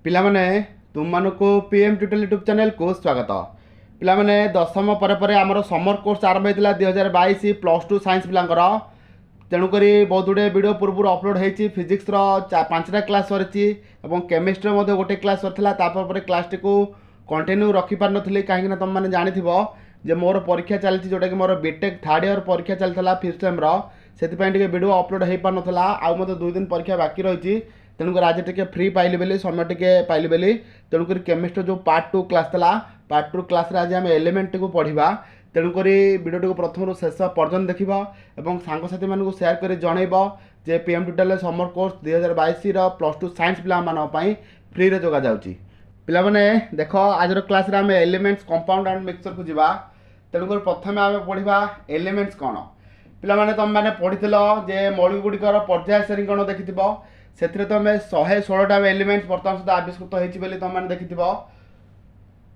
ପିଲାମାନେ ତୁମମାନଙ୍କୁ PM tutorial YouTube ଚ୍ୟାନେଲକୁ ସ୍ୱାଗତ। ପିଲାମାନେ ଦଶମ ପରେ ଆମର ସମର କୋର୍ସ ଆରମ୍ଭ ହୋଇଥିଲା 2022 +2 ସାଇନ୍ସ ପିଲାଙ୍କର। ତେଣୁକରି ବହୁତ ଗୁଡ଼ିଏ ଭିଡ଼ିଓ ପୂର୍ବରୁ ଅପଲୋଡ଼ ହୋଇଛି। ଫିଜିକ୍ସର 5ଟା କ୍ଲାସ୍ ସରିଛି ଏବଂ କେମିଷ୍ଟ୍ରିର ମଧ୍ୟ ଗୋଟେ କ୍ଲାସ୍ ସରିଥିଲା। ତାପରେ କ୍ଲାସ୍ଟିକୁ କଣ୍ଟିନ୍ୟୁ ରଖିପାରିନଥିଲି କାହିଁକିନା ତୁମମାନେ ଜାଣିଥିବ ଯେ ମୋର ପରୀକ୍ଷା ଚାଲିଛି, ଯେଉଁଟାକି ମୋର ବିଟେକ୍ ଥାର୍ଡ଼ ଇୟର୍ ପରୀକ୍ଷା ଚାଲିଥିଲା 5th ସେମ୍ର। ସେଥିପାଇଁ ଟିକେ ଭିଡ଼ିଓ ଅପଲୋଡ଼ ହୋଇପାରୁନଥିଲା। ଆଉ ମଧ୍ୟ 2 ଦିନ ପରୀକ୍ଷା ବାକି ରହିଛି। ତେଣुकर आज टे फ्री पाइली बेली समय टे पाइली बेली तेणुक केमिस्ट्री जो पार्ट 2 क्लास था पार्ट 2 क्लास आज आम एलिमेंट को पढ़ा। तेणुक वीडियो टी प्रथम शेष पर्यटन देखा और सांगसाथी मानक सेयार कर जनइब जे PM tutorial summer course 2022 +2 science पाई फ्री रे जोगा जाउची। पिला माने देख आज क्लास आम एलिमेंट्स कंपाउंड एंड मिक्सचर को जीवा। तेणुक प्रथम आम पढ़ा एलिमेंट्स कौन। पिला माने तुम मैंने पढ़ी जे मौलिक गुड़िकर पर्याय श्रेणीकरण देखि से तुम 116टा एलिमेंट्स बर्तमान सुधा आविष्कृत होती तुम देखि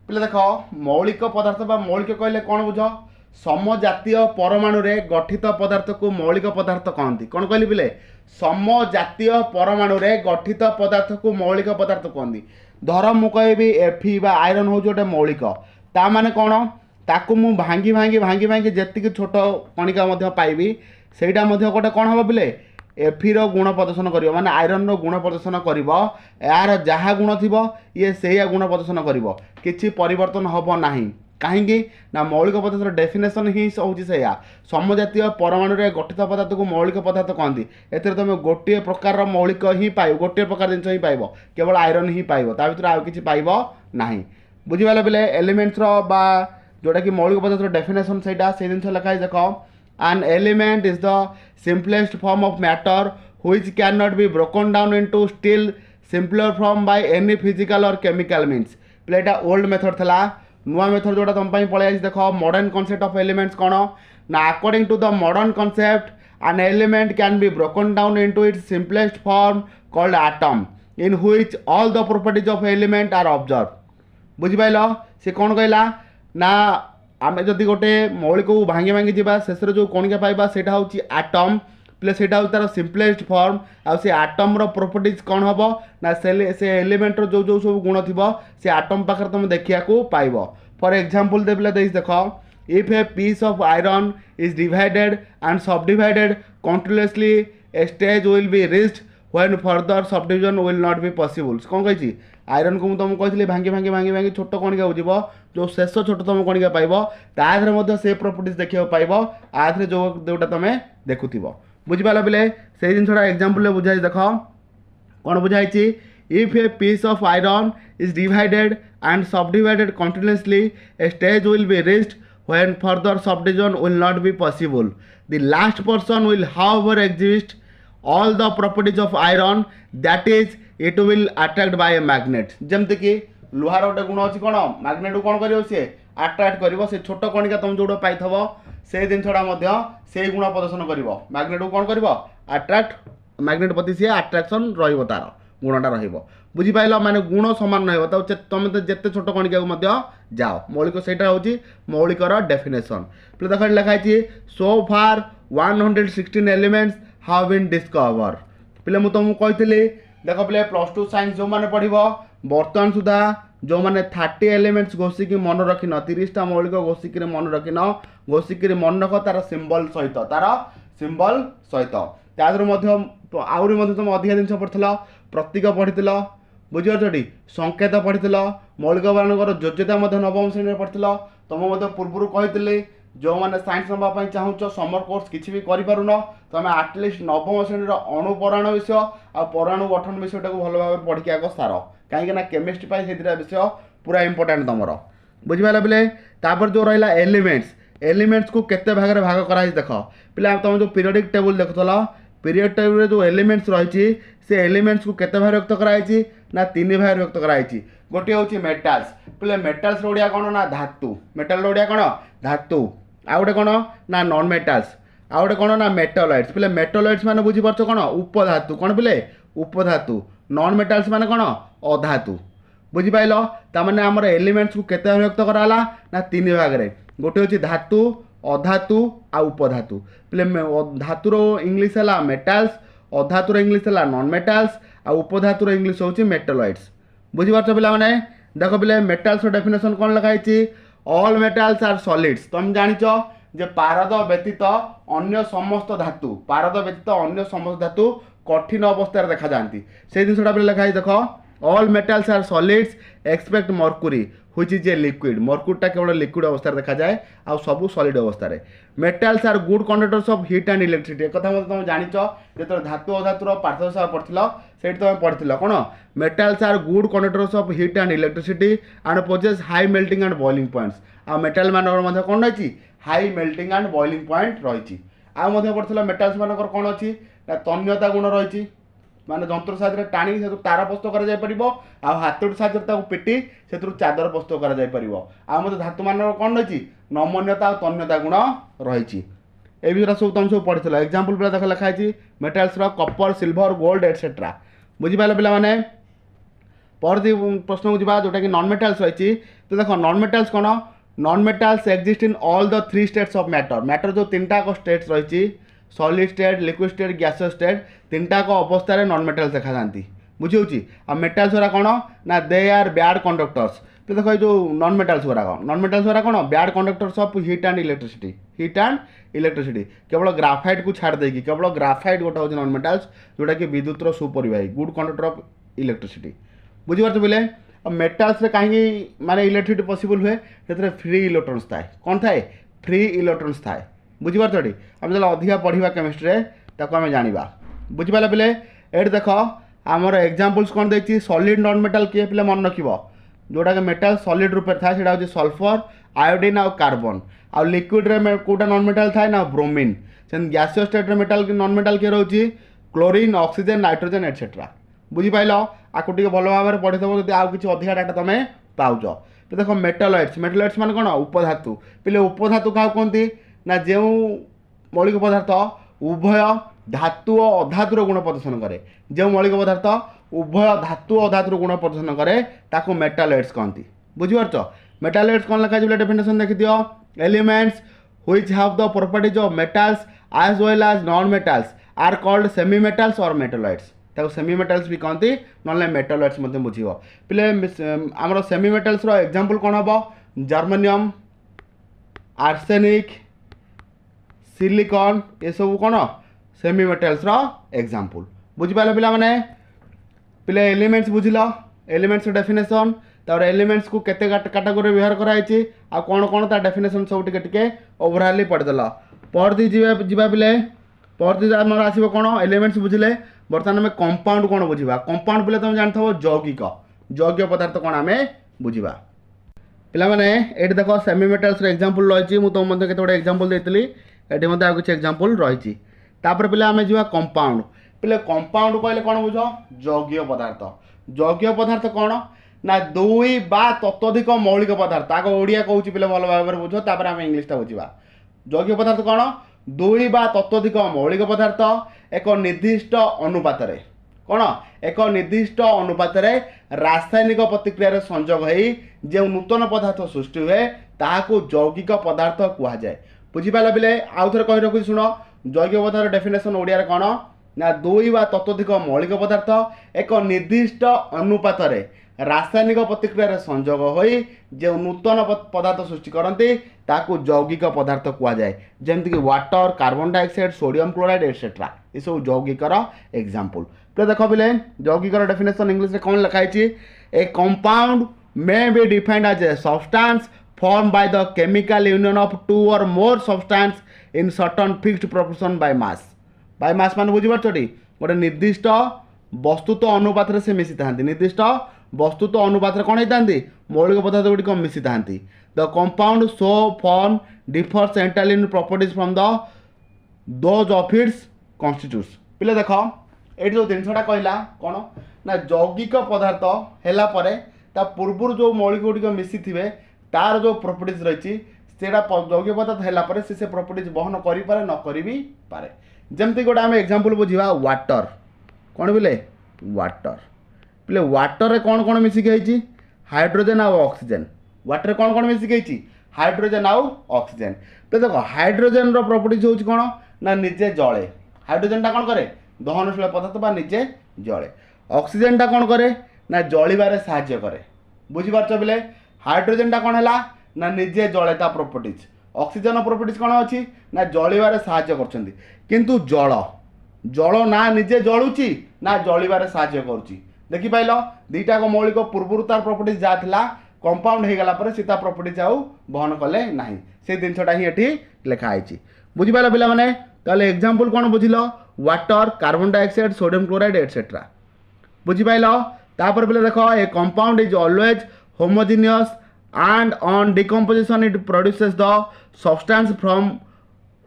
पिला देख मौलिक पदार्थ बा मौलिक कहले कौन बुझ समजातीय परमाणु रे गठित पदार्थ को मौलिक पदार्थ कहती। कौन कहली पिले समजातीय परमाणु रे गठित पदार्थ को मौलिक पदार्थ कहती। धर मु कहबी एफी बा आयरन हूँ गोटे मौलिक ता माने कौन ताकू मु भांगी भांगी भांगी भांगी जी छोट कणिका पाइबी सेटा गोटे कौन हम पिले एफिर गुण प्रदर्शन कर माने आयरन गुण प्रदर्शन कर यार जहाँ गुण थी ये से गुण प्रदर्शन कर किसी परिवर्तन हम ना कहीं ना मौलिक पदार्थ डेफिनेशन ही हूँ से समजातीय परमाणु रे गठित पदार्थ को मौलिक पदार्थ कहती। एथिरे तुम गोटे प्रकार मौलिक ही पाइब गोटे प्रकार जिन ही पाइब केवल आयरन ही पाइब ता भीतर आउ किछि पाइब नाही। बुझिबाला बेले एलिमेंट्स बा जोटा कि मौलिक पदार्थ डेफिनेशन से जिन लिखाई देख an element is the simplest form of matter which cannot be broken down into still simpler form by any physical or chemical means। प्ले एटा ओल्ड मेथड थला नुआ मेथड जोटा तुम पळे आछि देख मॉडर्न कांसेप्ट ऑफ एलिमेंट्स कोन ना according to the modern concept an element can be broken down into its simplest form called atom in which all the properties of element are observed। बुझि pilo से कोन कहला ना आम जदि गोटे मौलिक को भांगी भांगी जावा शेष जो कणिका पाइबा सेटा होची एटम प्लस सेटा होची तार सिंपलेस्ट फॉर्म आ से एटम रो प्रॉपर्टीज कौन हम ना से एलिमेंट रो जो सब गुण थिबो से एटम पाखर तुम देखिया को पाइबो। फॉर एग्जांपल देबले देख if a piece of iron is divided and subdivided continuously a stage will be reached when further subdivision will not be possible. कौन कही आयरन को तुमको कही भांगी भांगी भांगी भांगी छोट कणिका हो जीवो जो शेष छोटतम कणिका पाइब ताधे से प्रॉपर्टीज देखा पाइब आधे जो जोटा तुम देखुव। बुझिपाल बेले से जिनसा एग्जांपल बुझाई देख कौन बुझाई if a piece of iron is divided and subdivided continuously a stage will be reached when further subdivision will not be possible. The last person will however exist all the properties of iron that is it will attract by a magnet। जमते कि लुहार गोटे गुण अच्छी कौन magnet को कौन कर अट्राक्ट कर से छोट कणिका तुम जो पाइथव से जिनसा से गुण प्रदर्शन कर मैग्नेट को कौन कर अट्राक्ट मैग्नेट प्रति सी अट्राक्शन रही गुणटा रुझिपाल माने गुण सामान रही तुम तो जिते छोट कणिका को जाओ मौलिक सेटा हूँ मौलिकर डेफिनेशन। देख लिखाई सो फार 116 एलिमेंट्स हाव बीन डिस्कवर। पिले मुझे तुमको कही देख पे +2 साइंस जो मैंने पढ़ बर्तमान सुधा जो मैंने 30 एलिमेंट्स घोषिकी मन रखिन 30टा मौलिक घोषिक मन रखिन घोषिक मन रख तार सिंबल सहित आहरी तुम अधिक जिन पढ़ल प्रतीक पढ़ी बुझीपार संकेत पढ़ी मौलिक मान योज्यता नवम श्रेणी पढ़ल तुम पूर्व कही जो मैंने साइंस नापी चाहूच समर कोर्स किसी भी करूँ तुम आटलिस्ट नवम श्रेणी अणुपराण विषय आ परमाणु गठन विषयटा को भल भाव पढ़ी आग सार कहीं केमिस्ट्री से विषय पूरा इंपोर्टाट तुम बुझिपाल बेले तापर जो रहा एलिमेंट्स को केते भाग में भाग कराई देख पिला तुम जो पीरियडिक टेबल देखुल पीरियड टेबल जो एलिमेंट्स रही से एलिमेंट्स को केते भाग व्यक्त कराई ना 3 भाग व्यक्त कराई। गोटे हूँ मेटाल्स पिले मेटाल्स ओडिया कौन ना धातु मेटाल ओडिया कौन धातु आ गोटे कौन ना नॉन मेटाल्स आ गोटे कौन ना मेटालॉइड्स पिले मेटालॉइड्स माने बुझीपारछ कौन उपधातु कौन पिले उपधातु नॉन मेटाल्स माने कौन अधातु। बुझिपाइल तामाने आमर एलिमेंट्स को केते व्यक्त कराला ना 3 भाग रे गोटे हूँ धातु अधातु आ उपधातु पिले धातुर इंग्लिश है मेटाल्स अधातुर इंग्लिश है नॉन मेटाल्स आ उपधातुर इंग्लिश हूँ मेटालॉइड्स। बुझीपार पे देख पे मेटाल्स डेफिनेशन कौन लिखाई ऑल मेटाल्स आर सॉलिड्स तुम जानिच जे पारद व्यतीत अन्य समस्त धातु पारद व्यतीत अन्य समस्त धातु कठिन अवस्था देखा जाती से जिनसा पे लिखाई देख all metals are solids expect mercury which is a liquid मर्क्यूरीटा केवल लिक्विड अवस्था देखा जाए आ सब सॉलिड अवस्था metals are good conductors of heat and electricity एक कथा तुम जानिच जो धातु अधातुर पार्थक्य पढ़ल से तुम पढ़ल कौन metals are good conductors of heat and electricity and possess high melting and boiling points आ मेटाल मान कौन रही high melting and boiling point रही पढ़ल मेटाल्स मान कौन अच्छी तन्यता गुण रही माने जंत्र साहाय्य टाणी से तार प्रस्तुत कर हाथोटी साहाय्य पिटी से चादर प्रस्तुत कर धातु मान कौन रही नमन्यता और तन्यता गुण रही विषय सब तुम सब पढ़ी एग्जाम्पल पे देख लिखाई मेटाल्स कपर सिल्वर गोल्ड एटसेट्रा बुझीपारे पे परदी प्रश्न को जावा जोटा कि नॉन मेटाल्स रही तो देख नॉन मेटाल्स कौन non metals exist in all the 3 states of matter matter जो 3टा स्टेट्स रही solid state liquid state gaseous state 3टा अवस्था नॉन मेटाल्स देखा जाती बुझे आ मेटाल्स गुरा कौन ना दे आर बैड कंडक्टर्स तो देखो जो नॉन मेटाल्स गुरा कौन bad conductors of heat and electricity केवल ग्राफाइट को छाड़ देगी केवल ग्राफाइट गोटे हूँ नॉन मेटाल्स जोटा कि विद्युत सुपरिवाही गुड कंडक्टर ऑफ इलेक्ट्रिसिटी बुझीपार बोले मेटाल्स कहीं माने इलेक्ट्रिसिटी पॉसिबल हुए से फ्री इलेक्ट्रॉन्स थाए कौन थाए फ्री इलेक्ट्रॉन्स थाए बुझीपार आम जो अधिका पढ़ा केमिस्ट्री ताको आम जाना बुझीपारे पे ये देख आमर एग्जाम्पल्स कौन देखिए सॉलिड नॉन मेटाल किए पे मन रख जोटा कि मेटाल सॉलिड रूप था सीटा हूँ सल्फर आयोडीन आउ कार्बन आउ लिक्विड रे कोटा नॉन मेटाल थाए ना ब्रोमीन से gaseous state metal non metal किए रोचे क्लोरीन ऑक्सीजन नाइट्रोजन एटसेट्रा बुझीपाल आपको भल भाव में पढ़ी जब आउ कि अधिका डाटा तुम पाच तो देख मेटालॉइड्स मान कौन उपधातु पे उपधातु क्या कहती ना जो मौलिक पदार्थ उभय धातु और अधातुर गुण प्रदर्शन करे जो मौलिक पदार्थ उभय धातु और अधातुर गुण प्रदर्शन करे ताको मेटालॉइड्स कहती बुझीपार मेटालॉइड्स कौन लिखा है डेफिनेशन देखि दियो elements which have the properties of metals as well as non metals are called semi metals और मेटालॉइड्स ताको सेमी मेटाल्स भी कहती ना मेटालॉइड्स बुझे पे आमर सेमी मेटाल्स एग्जांपल कौन हम जर्मेनियम आर्सेनिक सिलिकॉन ये सब कौन सेमी मेटाल्स एग्जांपल बुझीपारे पे एलिमेंट्स बुझिल एलिमेंट्स डेफिनेशन तार एलिमेंट्स को केते कैटेगोरी व्यवहार कराई आ कौन कौन ता डेफिनेशन सब टिके ओवरऑल पढ़ीदेल पढ़ती जीवा पे पढ़ती आम आसो कौन एलिमेंट्स बुझिले बर्तमान आम कंपाउंड कौन बुझा कंपाउंड पे तुम जानते हो यौगिक पदार्थ कौन आम बुझा पे ये देख सेमी मेटाल्स एग्जांपल रही तुम केते एग्जांपल देती ये किसी एग्जांपल रही पे आम जा कंपाउंड पे कंपाउंड कहले कौन बुझ यौगिक पदार्थ कौन ना दुई बा तत्वधिक मौलिक पदार्थ आग ओडिया कहूँ पे भल भाव में बुझ तापर आम इंग्लीशटा बुझा यौगिक पदार्थ कौन दुई बा तत्वधिक मौलिक पदार्थ एक निर्दिष्ट अनुपात कौन एक निर्दिष्ट अनुपात रासायनिक प्रतिक्रिया संजोग हो जो नूतन पदार्थ सृष्टि हुए ताकू यौगिक पदार्थ कहुए बुझीपाल पे आउ थे कही रखुच्छी शुण यौगिक पदार्थ डेफिनेशन ओडिया कौन ना दुई बा तत्वधिक मौलिक पदार्थ एक निर्दिष्ट अनुपात रासायनिक प्रतिक्रिया संजोग हो जो नूतन पदार्थ सृष्टि करती ताकू यौगिक पदार्थ कहुए जमीक water carbon dioxide sodium chloride etcetera ये सब यौगिकर एग्जांपल पे देख पे यौगिकर डेफिनेशन इंग्लिश कौन लिखाई a compound may be defined as a substance formed by the chemical union of two or more substance in certain fixed proportion by mass मान बुझीपार गोटे निर्दिष्ट वस्तुत्व अनुपात से मिसी था निर्दिष्ट वस्तुत्व अनुपात कौन होता मौलिक पदार्थ गुड़िक मिसी था the compound so form differs entirely in properties from the those of its constitutes पे देख ये जो जिनसा कहला कौन ना यौगिक पदार्थ है पूर्व जो मौलिक गुड़िक मिसी थे तार जो प्रॉपर्टीज रही यौगिक पदार्थ है से प्रॉपर्टीज बहन करें न करी पारे जमती गोटे आम एग्जांपल बुझा वाटर कौन बोले वाटर पे वाटर कौन कौन मिसिकी हाइड्रोजन आउ ऑक्सीजन वाटर कौन कौन मिसिकी हाइड्रोजन आउ ऑक्सीजन तो देख हाइड्रोजन प्रॉपर्टीज हूँ कौन ना निजे जले हाइड्रोजन टा कौन करे दहनशील पदार्थ बा निजे जले ऑक्सीजन टा कौन करे ना जलिबारे साहाय्य करे बुझिपारछ बेले हाइड्रोजन कौन है ना निजे जले ता प्रॉपर्टीज ऑक्सीजन प्रॉपर्टीज कौन अच्छी ना जलिबारे साहाय्य करछंती किंतु जल जल ना निजे जलुची ना जलिबारे साहाय्य करुची देखि पाइल दुईटा मौलिक पूर्व तार प्रॉपर्टीज जहाँ थिला कंपाउंड हो गला से प्रॉपर्टीज आउ बहन कले नहीं से जिनसटा ही एठी लिखाई बुझिपाल पिला माने ताले एग्जांपल कौन बुझिल water carbon dioxide sodium chloride etcetera बुझिपाइल तापर पिला देख a compound is always homogeneous and on decomposition it produces the substance from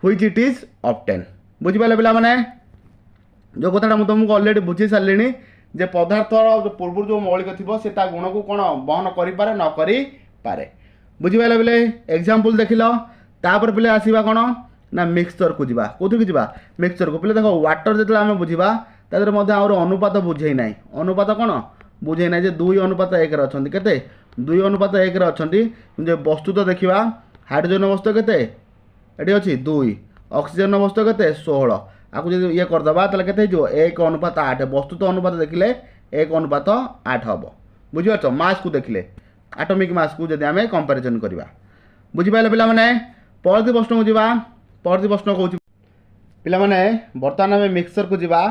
which it is obtain बुझिपाइल पिला माने जो कथाटा मुझे तुमको ऑलरेडी बुझी सारे जे पदार्थर पूर्व जो मौलिक थी से गुण को कौन बहन करें न करें बुझिपारे बोले एग्जांपल देख तापर पे आसवा कौन ना मिक्सचर को जावा कौन की मिक्सचर को पे देख वाटर जो आम बुझा तादेर अनुपात बुझे ना अनुपात कौन बुझे ना 2 अनुपात 1 अच्छा के 2 अनुपात 1 अच्छा वस्तु तो देखा हाइड्रोजन वस्तु के अच्छी 2 ऑक्सीजन वस्तु के 16 आपको जो ये करदे ताले के 1 अनुपात 8 वस्तु तो अनुपात देखिले 1 अनुपात 8 हम बुझिपार मास को देखिले एटॉमिक मास को जब आम कंपैरिजन करवा बुझिपारे पिला माने परवर्ती प्रश्न को जावा परवर्ती प्रश्न कहूँ पिला माने बर्तमान आम मिक्सचर को जावा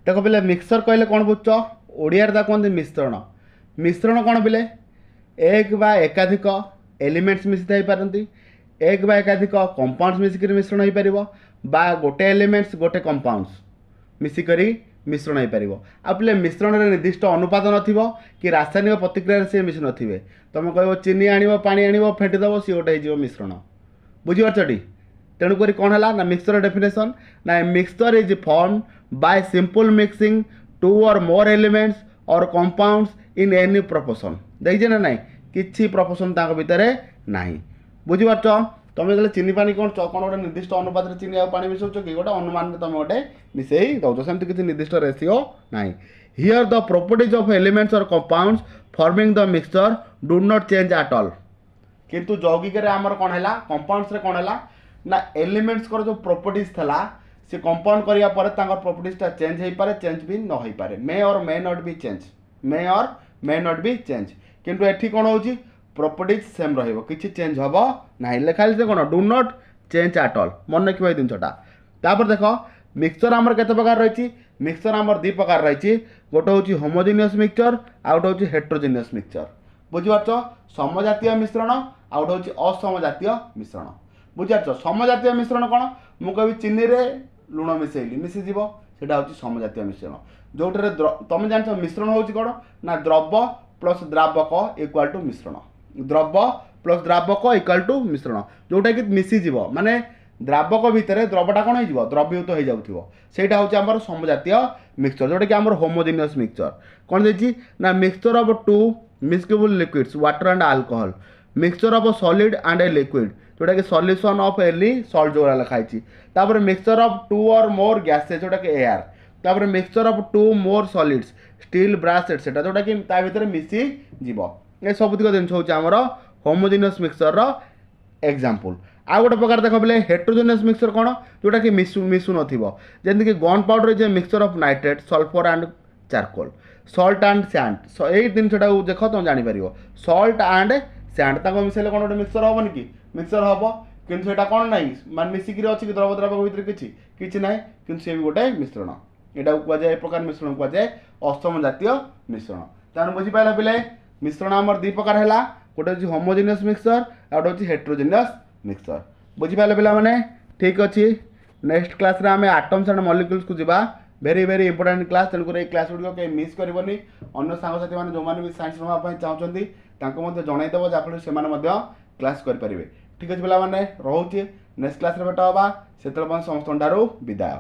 देख पे मिक्सचर कहले कौन बुझ ओडिया कहते मिश्रण मिश्रण कौन पे एक बा एकाधिक एलिमेंट्स मिसी थी पारती एक बा एकाधिक कंपाउंड्स मिसिक मिश्रण हो पार बा गोटे एलिमेंट्स गोटे कंपाउंड्स मिसिक मिश्रण हो पार आपले मिश्रण में निर्दिष्ट अनुपात न कि रासायनिक प्रतिक्रिया से मिसी नथिबे तुम कह चीनी आण पानी आण फेंटीदेव सी गोटे हो मिश्रण बुझीपारछटी तेणुक कौन है ना मिक्सचर डेफिनेशन ना mixture is form by simple mixing 2 or more elements or compounds in any proportion देखिए ना नाई किसी प्रपोर्शन भितर नहीं बुझीपार तुम जो चीनी पानी कौन कौन गोटे निर्दिष्ट अनुपात चीनी आ पानी मिसाऊच कि गोटे अनुमान तुम गोटे मिसई दौच सेमती किसी निर्दिष्ट रेशियो ना here the properties of elements और compounds forming the mixture do not change at all किंतु यौगिक आमर कौन है कंपाउंड्स रे कौन है ना एलिमेंट्स जो प्रॉपर्टीज था से कंपाउंड करिया पर प्रॉपर्टीजटा चेंज हो पारे चेंज भी न हो पारे मे और मे नॉट बी चेंज मे और मे नॉट बी चेंज किंतु एठी कौन होची प्रॉपर्टीज सेम रहिबो किछि चेंज हबो नाही लेखाली से कौन do not change at all मन रखिबो जिनसटा तापर देखो मिक्सचर आमर केते प्रकार रहिछि मिक्सचर आमर 2 प्रकार रहिछि गोटे होची होमोजेनियस मिक्सचर आ गोटे होची हेटेरोजेनियस मिक्सचर बुझिपारछो समजातीय मिश्रण आ गोटे होची असमजातीय मिश्रण बुझिपारछो समजातीय मिश्रण कौन मु कहबी चीनी रे लुण मिसेली मिसीज से समजातीय मिश्रण जोटे तुम जान मिश्रण हूँ कौन ना द्रव प्लस द्रावक इक्वाल टू मिश्रण द्रव प्लस द्रावक इक्वाल टू मिश्रण जोटा कि मिसीज माने द्रावक भितर द्रवटा कौन हो द्रवीभूत हो जाऊँ सेटा हूँ आम समजातीय मिक्सचर जोटा कि आम होमोजेनियस मिक्सचर कौन देखिए ना mixture of 2 miscible liquids water and alcohol mixture of solid and a liquid जोटा कि सॉल्यूशन ऑफ एली सॉल्ट जो लिखाई तापर mixture of 2 or more gases जोटा कि एयर तापर mixture of 2 more solids steel brass etcetera जोटा कि ता भीतर मिसी जीव ए सबुतिक जिन हूँ आमर होमोजेनियस मिक्सचर एग्जांपल आ गोटे प्रकार देख बोले हेटेरोजेनियस मिक्सचर कौन जोटा कि मिसु नमती gun powder is a mixture of nitrate sulphur and charcoal salt and sand यही जिनटा देख तुम जापर सॉल्ट एंड सैंड मिसेले कौन गोटे मिक्सचर हेनी कि मिक्सचर हम किंतु सेटा कौन ना मान मिसिक अच्छी द्रव द्रावक भितर किसी ना कि सी भी गोटे मिश्रण यहाँ कहुए एक प्रकार मिश्रण कहुए असम जातीय मिश्रण तेनाली बुझीपाल पे मिश्रण आमर 2 प्रकार है गोटे हूँ होमोजेनियस मिक्सचर आ गोटे हूँ हेटेरोजेनियस मिक्सचर बुझीपाल पे ठीक अच्छे नेक्स्ट क्लास रे आमे एटम्स एंड मॉलिक्यूल्स को जावा वेरी वेरी इंपोर्टेंट क्लास तेणुकर ये क्लास गुड़िक कहीं मिस करनी अन्य सांगसाथी मैंने जो मैंने भी साइंस नापी चाहते जनईदेव जहाँफल से क्लास करेंगे ठीक अच्छे पे रोचे नेक्स्ट क्लास भेट हाँ से समस्त विदाय।